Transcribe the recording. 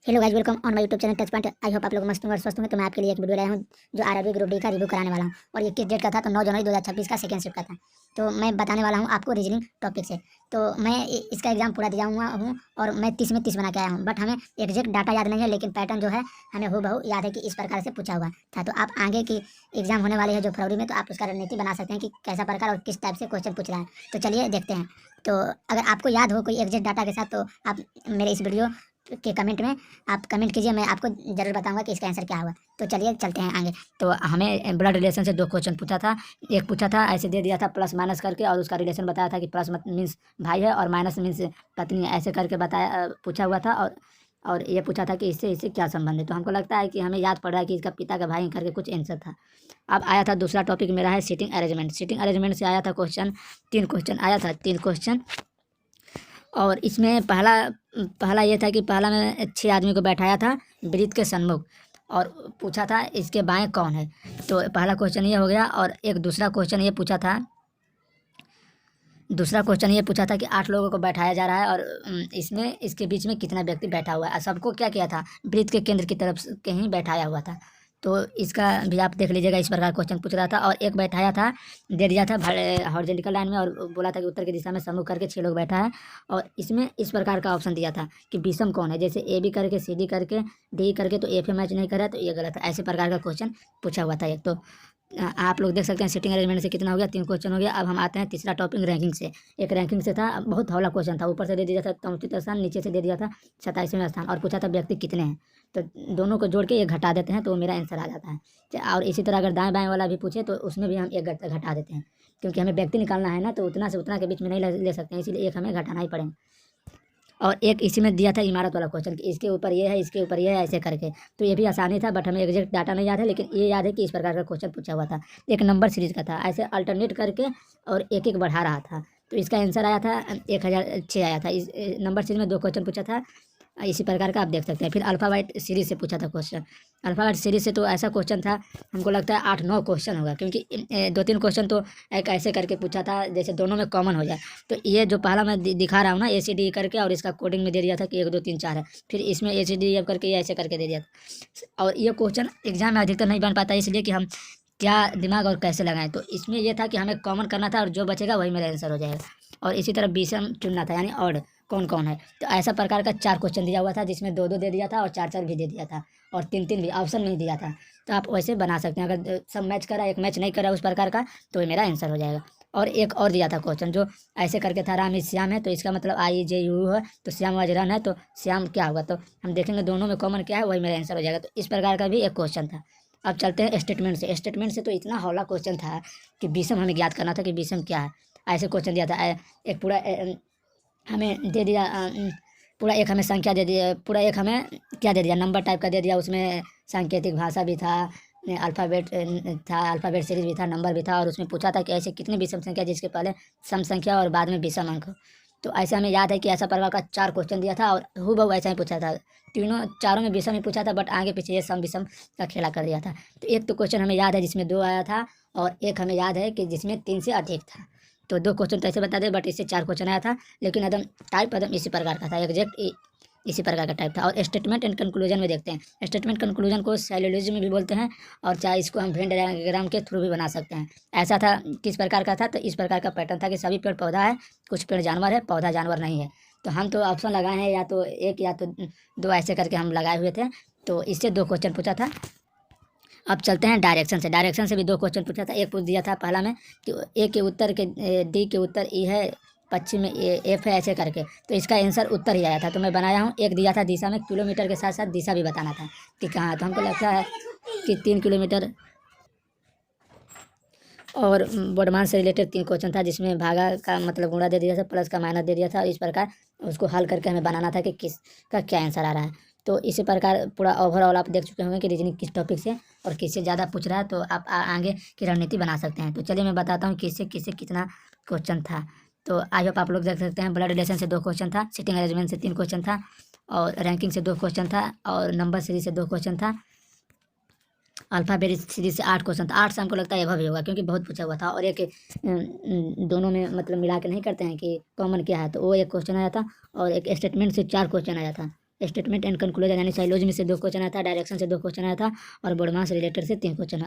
Hello guys, welcome on my YouTube channel touch point. I hope आप लोग मस्त होंगे और स्वस्थ होंगे। तो मैं आपके लिए एक वीडियो लाया हूँ जो आरआरबी ग्रुप डी का रिव्यू कराने वाला हूँ। और ये किस डेट का था? तो 9 जनवरी 2026 का सेकंड शिफ्ट का था। तो मैं बताने वाला हूँ आपको रीजनिंग टॉपिक से। तो मैं इसका एग्जाम पूरा दिया हुआ हूँ और मैं 30 में 30 बना के आया हूँ। बट हमें एग्जैक्ट डाटा याद नहीं है, लेकिन पैटर्न जो है हमें हूबहू याद है कि इस प्रकार से पूछा हुआ था। तो आप आगे की एग्जाम होने वाली है जो फरवरी में, तो आप उसका रणनीति बना सकते हैं कि कैसा प्रकार और किस टाइप से क्वेश्चन पूछ रहा है। तो चलिए देखते हैं। तो अगर आपको याद हो कोई एग्जैक्ट डाटा के साथ, तो आप मेरे इस वीडियो के कमेंट में आप कमेंट कीजिए, मैं आपको जरूर बताऊंगा कि इसका आंसर क्या हुआ। तो चलिए चलते हैं आगे। तो हमें ब्लड रिलेशन से 2 क्वेश्चन पूछा था। एक पूछा था ऐसे दे दिया था प्लस माइनस करके, और उसका रिलेशन बताया था कि प्लस मीन्स भाई है और माइनस मीन्स पत्नी है, ऐसे करके बताया पूछा हुआ था। और ये पूछा था कि इससे इससे क्या संबंध है। तो हमको लगता है कि हमें याद पड़ रहा है कि इसका पिता का भाई करके कुछ आंसर था। अब आया था दूसरा टॉपिक मेरा है सीटिंग अरेंजमेंट। सीटिंग अरेंजमेंट से आया था क्वेश्चन, 3 क्वेश्चन आया था, 3 क्वेश्चन। और इसमें पहला पहला ये था कि पहला में 6 आदमी को बैठाया था वृत्त के सन्मुख और पूछा था इसके बाएं कौन है। तो पहला क्वेश्चन ये हो गया। और एक दूसरा क्वेश्चन ये पूछा था, कि 8 लोगों को बैठाया जा रहा है और इसमें इसके बीच में कितना व्यक्ति बैठा हुआ है। सबको क्या किया था? वृत्त के केंद्र की तरफ से कहीं बैठाया हुआ था। तो इसका भी आप देख लीजिएगा, इस प्रकार क्वेश्चन पूछ रहा था। और एक बैठाया था, दे दिया था हॉरिजॉन्टल लाइन में, और बोला था कि उत्तर की दिशा में सम्मुख करके 6 लोग बैठा है। और इसमें इस प्रकार का ऑप्शन दिया था कि विषम कौन है, जैसे ए बी करके, सी डी करके, डी करके, तो एफ ए मैच नहीं कर रहा है, तो ये गलत है। ऐसे प्रकार का क्वेश्चन पूछा हुआ था एक। तो आप लोग देख सकते हैं सिटिंग अरेंजमेंट से कितना हो गया, 3 क्वेश्चन हो गया। अब हम आते हैं तीसरा टॉपिक रैंकिंग से। एक रैंकिंग से था, बहुत हौला क्वेश्चन था। ऊपर से दे दिया था 34 स्थान, नीचे से दे दिया था 27वें स्थान, और पूछा था व्यक्ति कितने हैं। तो दोनों को जोड़ के ये घटा देते हैं तो मेरा आंसर आ जाता है। और इसी तरह अगर दाएं बाएं वाला भी पूछे तो उसमें भी हम एक घटा देते हैं, क्योंकि हमें व्यक्ति निकालना है ना, तो उतना से उतना के बीच में नहीं ले सकते हैं, इसीलिए एक हमें घटाना ही पड़ेगा। और एक इसी में दिया था इमारत वाला क्वेश्चन कि इसके ऊपर ये है, इसके ऊपर ये है, ऐसे करके। तो ये भी आसानी था, बट हमें एग्जैक्ट डाटा नहीं याद है, लेकिन ये याद है कि इस प्रकार का क्वेश्चन पूछा हुआ था। एक नंबर सीरीज का था, ऐसे अल्टरनेट करके और एक एक बढ़ा रहा था। तो इसका आंसर आया था 1006 आया था। इस नंबर सीरीज में 2 क्वेश्चन पूछा था इसी प्रकार का, आप देख सकते हैं। फिर अल्फ़ाबाइट सीरीज से पूछा था क्वेश्चन। अल्फ़ाबाइट सीरीज से तो ऐसा क्वेश्चन था, हमको लगता है 8-9 क्वेश्चन होगा, क्योंकि 2-3 क्वेश्चन तो एक ऐसे करके पूछा था जैसे दोनों में कॉमन हो जाए। तो ये जो पहला मैं दिखा रहा हूँ ना, ए सी डी करके, और इसका कोडिंग में दे दिया था कि 1 2 3 4 है। फिर इसमें ए सी डी एफ करके ये ऐसे करके दे दिया था। और ये क्वेश्चन एग्जाम में अधिकतर नहीं बन पाता, इसलिए कि हम क्या दिमाग और कैसे लगाएं। तो इसमें ये था कि हमें कॉमन करना था और जो बचेगा वही मेरा आंसर हो जाएगा। और इसी तरह विषम चुनना था, यानी ऑड कौन कौन है। तो ऐसा प्रकार का 4 क्वेश्चन दिया हुआ था, जिसमें 2-2 दे दिया था और 4-4 भी दे दिया था, और 3-3 भी ऑप्शन नहीं दिया था। तो आप वैसे बना सकते हैं। अगर सब मैच करा, एक मैच नहीं करा उस प्रकार का, तो ये मेरा आंसर हो जाएगा। और एक और दिया था क्वेश्चन जो ऐसे करके था, राम इज श्याम है, तो इसका मतलब IJU है, तो श्याम वाज रन है, तो श्याम क्या होगा। तो हम देखेंगे दोनों में कॉमन क्या है, वही मेरा आंसर हो जाएगा। तो इस प्रकार का भी एक क्वेश्चन था। अब चलते हैं स्टेटमेंट से। स्टेटमेंट से तो इतना हौला क्वेश्चन था कि विषम हमें याद करना था कि विषम क्या है। ऐसे क्वेश्चन दिया था, एक पूरा हमें दे दिया, पूरा एक हमें संख्या दे दिया, पूरा एक हमें क्या दे दिया, नंबर टाइप का दे दिया। उसमें सांकेतिक भाषा भी था, अल्फ़ाबेट था, अल्फ़ाबेट सीरीज भी था, नंबर भी था। और उसमें पूछा था कि ऐसे कितने विषम संख्या जिसके पहले सम संख्या और बाद में विषम अंक हो। तो ऐसे हमें याद है कि ऐसा प्रकार का 4 क्वेश्चन दिया था, और हूबहू ऐसा ही पूछा था। चारों में विषम ही पूछा था, बट आगे पीछे ये सम विषम का खेला कर दिया था। तो एक तो क्वेश्चन हमें याद है जिसमें 2 आया था, और एक हमें याद है कि जिसमें 3 से अधिक था। तो 2 क्वेश्चन तो ऐसे बता दे, बट इससे 4 क्वेश्चन आया था, लेकिन एकदम टाइप एकदम इसी प्रकार का था, एग्जैक्ट इसी प्रकार का टाइप था। और स्टेटमेंट एंड कंक्लूजन में देखते हैं। स्टेटमेंट कंक्लूजन को साइलोजिज्म में भी बोलते हैं, और चाहे इसको हम वेन डायग्राम के थ्रू भी बना सकते हैं। ऐसा था, किस प्रकार का था, तो इस प्रकार का पैटर्न था कि सभी पेड़ पौधा है, कुछ पेड़ जानवर है, पौधा जानवर नहीं है। तो हम तो ऑप्शन लगाए हैं, या तो एक या तो 2, ऐसे करके हम लगाए हुए थे। तो इससे 2 क्वेश्चन पूछा था। अब चलते हैं डायरेक्शन से। डायरेक्शन से भी 2 क्वेश्चन पूछा था। एक पूछ दिया था पहला में कि ए के उत्तर के डी के उत्तर ई है, पश्चिम में एफ है, ऐसे करके। तो इसका आंसर उत्तर ही आया था, तो मैं बनाया हूँ। एक दिया था दिशा में, किलोमीटर के साथ साथ दिशा भी बताना था कि कहाँ। तो हमको लगता है कि 3 किलोमीटर। और वर्तमान से रिलेटेड 3 क्वेश्चन था, जिसमें भागा का मतलब गुणा दे दिया था, प्लस का माइनस दे दिया था। इस प्रकार उसको हल करके हमें बनाना था कि किसका क्या आंसर आ रहा है। तो इसी प्रकार पूरा ओवरऑल आप देख चुके होंगे कि रीजनिंग किस टॉपिक से और किससे ज़्यादा पूछ रहा है, तो आप आगे की रणनीति बना सकते हैं। तो चलिए मैं बताता हूँ किससे किससे कितना क्वेश्चन था। तो आई होप आप लोग देख सकते हैं। ब्लड रिलेशन से 2 क्वेश्चन था, सिटिंग अरेंजमेंट से 3 क्वेश्चन था, और रैंकिंग से 2 क्वेश्चन था, और नंबर सीरीज से 2 क्वेश्चन था, अल्फ़ाबेट सीरीज से 8 क्वेश्चन था। 8 से हमको लगता है एभव ही होगा, क्योंकि बहुत पूछा हुआ था। और एक दोनों में मतलब मिला के नहीं करते हैं कि कॉमन क्या है, तो वो एक क्वेश्चन आया था। और एक स्टेटमेंट से 4 क्वेश्चन आया था। स्टेटमेंट एंड कंक्लूजन यानी साइलोज में से 2 क्वेश्चन आया था, डायरेक्शन से 2 क्वेश्चन आया था और बोडमास रिलेटेड से 3 क्वेश्चन